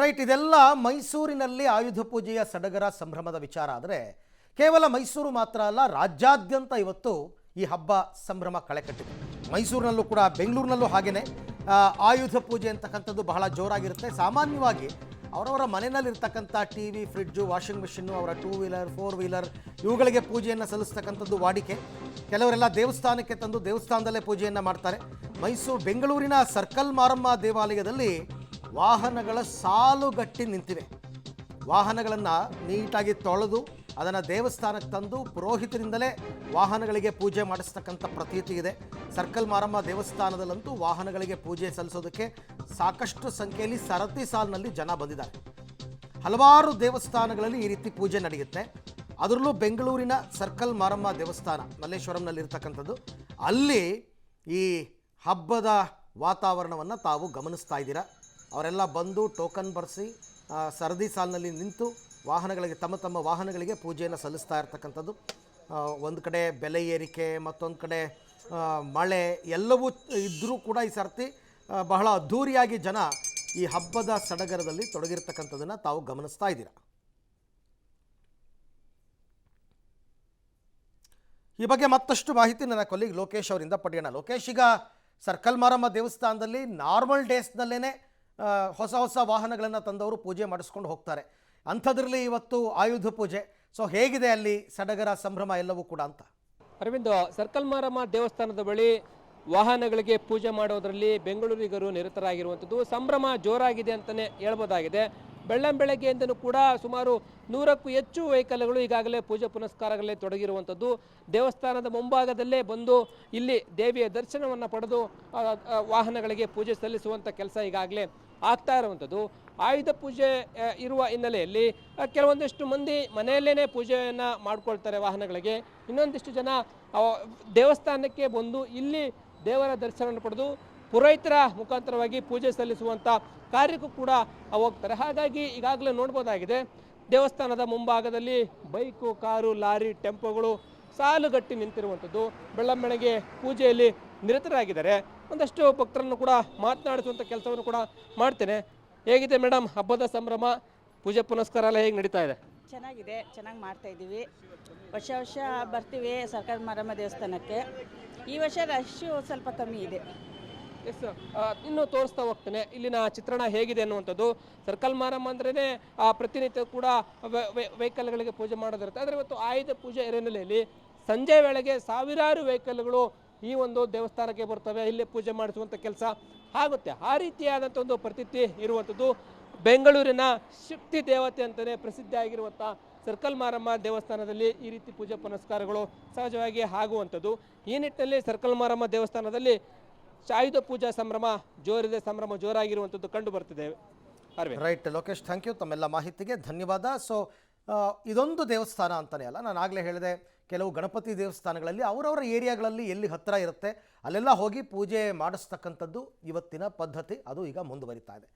Right. ಇದೆಲ್ಲ ಮೈಸೂರಿನಲ್ಲಿ ಆಯುಧ ಪೂಜೆಯ ಸಡಗರ ಸಂಭ್ರಮದ ವಿಚಾರ. ಆದರೆ ಕೇವಲ ಮೈಸೂರು ಮಾತ್ರ ಅಲ್ಲ, ರಾಜ್ಯಾದ್ಯಂತ ಇವತ್ತು ಈ ಹಬ್ಬ ಸಂಭ್ರಮ ಕಳೆಕಟ್ಟಿದೆ. ಮೈಸೂರಿನಲ್ಲೂ ಕೂಡ, ಬೆಂಗಳೂರಿನಲ್ಲೂ ಹಾಗೆಯೇ ಆಯುಧ ಪೂಜೆ ಅಂತಕ್ಕಂಥದ್ದು ಬಹಳ ಜೋರಾಗಿರುತ್ತೆ. ಸಾಮಾನ್ಯವಾಗಿ ಅವರವರ ಮನೆಯಲ್ಲಿರ್ತಕ್ಕಂಥ T V, fridge, washing machine, ಅವರ 2 ವೀಲರ್ 4 ವೀಲರ್ ಇವುಗಳಿಗೆ ಪೂಜೆಯನ್ನು ಸಲ್ಲಿಸ್ತಕ್ಕಂಥದ್ದು ವಾಡಿಕೆ. ಕೆಲವರೆಲ್ಲ ದೇವಸ್ಥಾನಕ್ಕೆ ತಂದು ದೇವಸ್ಥಾನದಲ್ಲೇ ಪೂಜೆಯನ್ನು ಮಾಡ್ತಾರೆ. ಬೆಂಗಳೂರಿನ ಸರ್ಕಲ್ ಮಾರಮ್ಮ ದೇವಾಲಯದಲ್ಲಿ ವಾಹನಗಳ ಸಾಲುಗಟ್ಟಿ ನಿಂತಿವೆ. ವಾಹನಗಳನ್ನು ನೀಟಾಗಿ ತೊಳೆದು ಅದನ್ನು ದೇವಸ್ಥಾನಕ್ಕೆ ತಂದು ಪುರೋಹಿತರಿಂದಲೇ ವಾಹನಗಳಿಗೆ ಪೂಜೆ ಮಾಡಿಸ್ತಕ್ಕಂಥ ಪ್ರತೀತಿ ಇದೆ. ಸರ್ಕಲ್ ಮಾರಮ್ಮ ದೇವಸ್ಥಾನದಲ್ಲಂತೂ ವಾಹನಗಳಿಗೆ ಪೂಜೆ ಸಲ್ಲಿಸೋದಕ್ಕೆ ಸಾಕಷ್ಟು ಸಂಖ್ಯೆಯಲ್ಲಿ ಸರತಿ ಸಾಲಿನಲ್ಲಿ ಜನ ಬಂದಿದ್ದಾರೆ. ಹಲವಾರು ದೇವಸ್ಥಾನಗಳಲ್ಲಿ ಈ ರೀತಿ ಪೂಜೆ ನಡೆಯುತ್ತೆ. ಅದರಲ್ಲೂ ಬೆಂಗಳೂರಿನ ಸರ್ಕಲ್ ಮಾರಮ್ಮ ದೇವಸ್ಥಾನ ಮಲ್ಲೇಶ್ವರಂನಲ್ಲಿರ್ತಕ್ಕಂಥದ್ದು, ಅಲ್ಲಿ ಈ ಹಬ್ಬದ ವಾತಾವರಣವನ್ನು ತಾವು ಗಮನಿಸ್ತಾ ಇದ್ದೀರಾ. ಅವರೆಲ್ಲ ಬಂದು ಟೋಕನ್ ಬರೆಸಿ ಸರದಿ ಸಾಲಿನಲ್ಲಿ ನಿಂತು ವಾಹನಗಳಿಗೆ ತಮ್ಮ ವಾಹನಗಳಿಗೆ ಪೂಜೆಯನ್ನು ಸಲ್ಲಿಸ್ತಾ ಇರ್ತಕ್ಕಂಥದ್ದು. ಒಂದು ಕಡೆ ಬೆಲೆ ಏರಿಕೆ, ಮತ್ತೊಂದು ಕಡೆ ಮಳೆ ಎಲ್ಲವೂ ಇದ್ದರೂ ಕೂಡ ಈ ಸರ್ತಿ ಬಹಳ ಅದ್ಧೂರಿಯಾಗಿ ಜನ ಈ ಹಬ್ಬದ ಸಡಗರದಲ್ಲಿ ತೊಡಗಿರ್ತಕ್ಕಂಥದ್ದನ್ನು ತಾವು ಗಮನಿಸ್ತಾ ಇದ್ದೀರಾ. ಈ ಬಗ್ಗೆ ಮತ್ತಷ್ಟು ಮಾಹಿತಿ ನನ್ನ ಕೊಲ್ಲಿಗ್ ಲೋಕೇಶ್ ಅವರಿಂದ ಪಡೆಯೋಣ. ಲೋಕೇಶ್, ಈಗ ಸರ್ಕಲ್ ಮಾರಮ್ಮ ದೇವಸ್ಥಾನದಲ್ಲಿ ನಾರ್ಮಲ್ ಡೇಸ್ನಲ್ಲೇ ಹೊಸ ವಾಹನಗಳನ್ನು ತಂದವರು ಪೂಜೆ ಮಾಡಿಸ್ಕೊಂಡು ಹೋಗ್ತಾರೆ. ಅಂಥದ್ರಲ್ಲಿ ಇವತ್ತು ಆಯುಧ ಪೂಜೆ. ಸೊ ಹೇಗಿದೆ ಅಲ್ಲಿ ಸಡಗರ ಸಂಭ್ರಮ ಎಲ್ಲವೂ ಕೂಡ ಅಂತ? ಅರವಿಂದ್, ಸರ್ಕಲ್ ಮಾರಮ್ಮ ದೇವಸ್ಥಾನದ ಬಳಿ ವಾಹನಗಳಿಗೆ ಪೂಜೆ ಮಾಡೋದರಲ್ಲಿ ಬೆಂಗಳೂರಿಗರು ನಿರತರಾಗಿರುವಂಥದ್ದು ಸಂಭ್ರಮ ಜೋರಾಗಿದೆ ಅಂತಲೇ ಹೇಳ್ಬೋದಾಗಿದೆ. ಬೆಳಗ್ಗೆಯಿಂದಲೂ ಕೂಡ ಸುಮಾರು 100ಕ್ಕೂ ಹೆಚ್ಚು ವೆಹಿಕಲ್ಗಳು ಈಗಾಗಲೇ ಪೂಜೆ ಪುನಸ್ಕಾರಗಳೇ ತೊಡಗಿರುವಂಥದ್ದು. ದೇವಸ್ಥಾನದ ಮುಂಭಾಗದಲ್ಲೇ ಬಂದು ಇಲ್ಲಿ ದೇವಿಯ ದರ್ಶನವನ್ನು ಪಡೆದು ವಾಹನಗಳಿಗೆ ಪೂಜೆ ಸಲ್ಲಿಸುವಂಥ ಕೆಲಸ ಈಗಾಗಲೇ ಆಗ್ತಾ ಇರುವಂಥದ್ದು. ಆಯುಧ ಪೂಜೆ ಇರುವ ಹಿನ್ನೆಲೆಯಲ್ಲಿ ಕೆಲವೊಂದಿಷ್ಟು ಮಂದಿ ಮನೆಯಲ್ಲೇ ಪೂಜೆಯನ್ನು ಮಾಡ್ಕೊಳ್ತಾರೆ ವಾಹನಗಳಿಗೆ. ಇನ್ನೊಂದಿಷ್ಟು ಜನ ದೇವಸ್ಥಾನಕ್ಕೆ ಬಂದು ಇಲ್ಲಿ ದೇವರ ದರ್ಶನವನ್ನು ಪಡೆದು ಪುರೋಹಿತರ ಮುಖಾಂತರವಾಗಿ ಪೂಜೆ ಸಲ್ಲಿಸುವಂಥ ಕಾರ್ಯಕ್ಕೂ ಕೂಡ ಹೋಗ್ತಾರೆ. ಹಾಗಾಗಿ ಈಗಾಗಲೇ ನೋಡ್ಬೋದಾಗಿದೆ, ದೇವಸ್ಥಾನದ ಮುಂಭಾಗದಲ್ಲಿ ಬೈಕು, ಕಾರು, ಲಾರಿ, ಟೆಂಪೋಗಳು ಸಾಲುಗಟ್ಟಿ ನಿಂತಿರುವಂಥದ್ದು. ಬೆಳಗ್ಗೆ ಪೂಜೆಯಲ್ಲಿ ನಿರತರಾಗಿದ್ದಾರೆ. ಒಂದಷ್ಟು ಭಕ್ತರನ್ನು ಕೂಡ ಮಾತನಾಡಿಸುವಂಥ ಕೆಲಸವನ್ನು ಕೂಡ ಮಾಡ್ತೇನೆ. ಹೇಗಿದೆ ಮೇಡಮ್ ಹಬ್ಬದ ಸಂಭ್ರಮ, ಪೂಜೆ ಪುನಸ್ಕಾರ ಎಲ್ಲ ಹೇಗೆ ನಡೀತಾ ಇದೆ? ಚೆನ್ನಾಗಿದೆ, ಚೆನ್ನಾಗಿ ಮಾಡ್ತಾ ಇದ್ದೀವಿ. ವರ್ಷ ಬರ್ತೀವಿ ಸರ್ಕಲ್ ಮಾರಮ್ಮ ದೇವಸ್ಥಾನಕ್ಕೆ. ಈ ವರ್ಷ ರಶ್ಶು ಸ್ವಲ್ಪ ಕಮ್ಮಿ ಇದೆ. ಎಸ್, ಇನ್ನೂ ತೋರಿಸ್ತಾ ಹೋಗ್ತೇನೆ ಇಲ್ಲಿನ ಚಿತ್ರಣ ಹೇಗಿದೆ ಅನ್ನುವಂಥದ್ದು. ಸರ್ಕಲ್ ಮಾರಮ್ಮ ಅಂದ್ರೇ ಪ್ರತಿನಿತ್ಯ ಕೂಡ ವೆಹಿಕಲ್ಗಳಿಗೆ ಪೂಜೆ ಮಾಡೋದಿರುತ್ತೆ. ಆದರೆ ಇವತ್ತು ಆಯುಧ ಪೂಜೆ ಹಿನ್ನೆಲೆಯಲ್ಲಿ ಸಂಜೆ ವೇಳೆಗೆ ಸಾವಿರಾರು ವೆಹಿಕಲ್ಗಳು ಈ ಒಂದು ದೇವಸ್ಥಾನಕ್ಕೆ ಬರ್ತವೆ, ಇಲ್ಲೇ ಪೂಜೆ ಮಾಡಿಸುವಂಥ ಕೆಲಸ ಆಗುತ್ತೆ. ಆ ರೀತಿಯಾದಂಥ ಒಂದು ಪ್ರತೀತಿ ಇರುವಂಥದ್ದು. ಬೆಂಗಳೂರಿನ ಶಕ್ತಿ ದೇವತೆ ಅಂತಲೇ ಪ್ರಸಿದ್ಧಿ ಆಗಿರುವಂಥ ಸರ್ಕಲ್ ಮಾರಮ್ಮ ದೇವಸ್ಥಾನದಲ್ಲಿ ಈ ರೀತಿ ಪೂಜೆ ಪುನಸ್ಕಾರಗಳು ಸಹಜವಾಗಿ ಆಗುವಂಥದ್ದು. ಈ ನಿಟ್ಟಿನಲ್ಲಿ ಸರ್ಕಲ್ ಮಾರಮ್ಮ ದೇವಸ್ಥಾನದಲ್ಲಿ ಆಯುಧ ಪೂಜಾ ಸಂಭ್ರಮ ಜೋರಿದೆ, ಸಂಭ್ರಮ ಜೋರಾಗಿರುವಂಥದ್ದು ಕಂಡು ಬರ್ತಿದೆ. ರೈಟ್ ಲೋಕೇಶ್, ಥ್ಯಾಂಕ್ ಯು ತಮ್ಮೆಲ್ಲ ಮಾಹಿತಿಗೆ, ಧನ್ಯವಾದ. ಸೊ ಇದೊಂದು ದೇವಸ್ಥಾನ ಅಂತಲೇ ಅಲ್ಲ, ನಾನು ಆಗಲೇ ಹೇಳಿದೆ, ಕೆಲವು ಗಣಪತಿ ದೇವಸ್ಥಾನಗಳಲ್ಲಿ ಅವರವರ ಏರಿಯಾಗಳಲ್ಲಿ ಎಲ್ಲಿ ಹತ್ತಿರ ಇರುತ್ತೆ ಅಲ್ಲೆಲ್ಲ ಹೋಗಿ ಪೂಜೆ ಮಾಡಿಸ್ತಕ್ಕಂಥದ್ದು ಇವತ್ತಿನ ಪದ್ಧತಿ. ಅದು ಈಗ ಮುಂದುವರಿತಾ ಇದೆ.